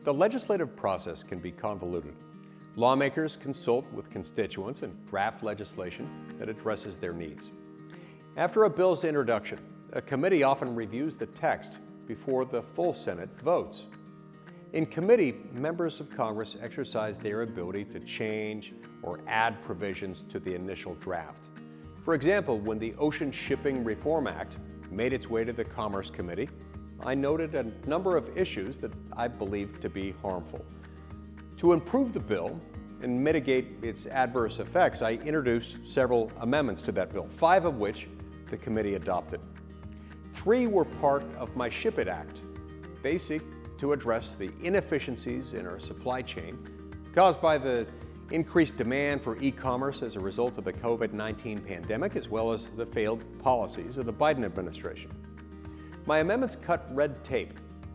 The legislative process can be convoluted. Lawmakers consult with constituents and draft legislation that addresses their needs. After a bill's introduction, a committee often reviews the text before the full Senate votes. In committee, members of Congress exercise their ability to change or add provisions to the initial draft. For example, when the Ocean Shipping Reform Act made its way to the Commerce Committee, I noted a number of issues that I believed to be harmful. To improve the bill and mitigate its adverse effects, I introduced several amendments to that bill, 5 of which the committee adopted. 3 were part of my SHIP IT Act. They seek to address the inefficiencies in our supply chain caused by the increased demand for e-commerce as a result of the COVID-19 pandemic, as well as the failed policies of the Biden administration. My amendments cut red tape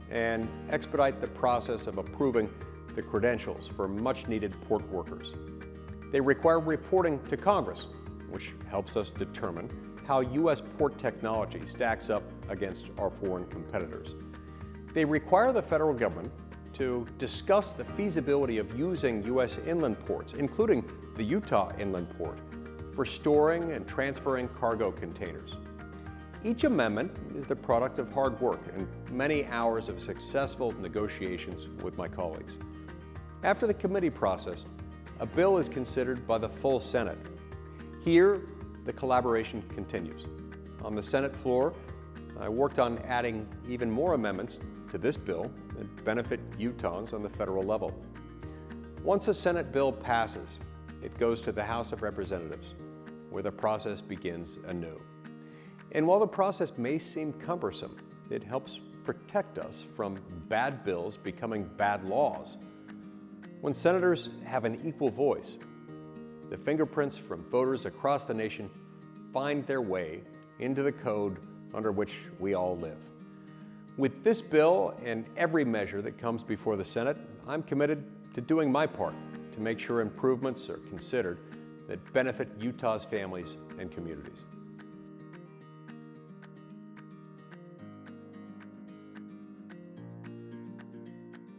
and expedite the process of approving the credentials for much-needed port workers. They require reporting to Congress, which helps us determine how U.S. port technology stacks up against our foreign competitors. They require the federal government to discuss the feasibility of using U.S. inland ports, including the Utah Inland Port, for storing and transferring cargo containers. Each amendment is the product of hard work and many hours of successful negotiations with my colleagues. After the committee process, a bill is considered by the full Senate. Here, the collaboration continues. On the Senate floor, I worked on adding even more amendments to this bill that benefit Utahns on the federal level. Once a Senate bill passes, it goes to the House of Representatives, where the process begins anew. And while the process may seem cumbersome, it helps protect us from bad bills becoming bad laws. When senators have an equal voice, the fingerprints from voters across the nation find their way into the code under which we all live. With this bill and every measure that comes before the Senate, I'm committed to doing my part to make sure improvements are considered that benefit Utah's families and communities.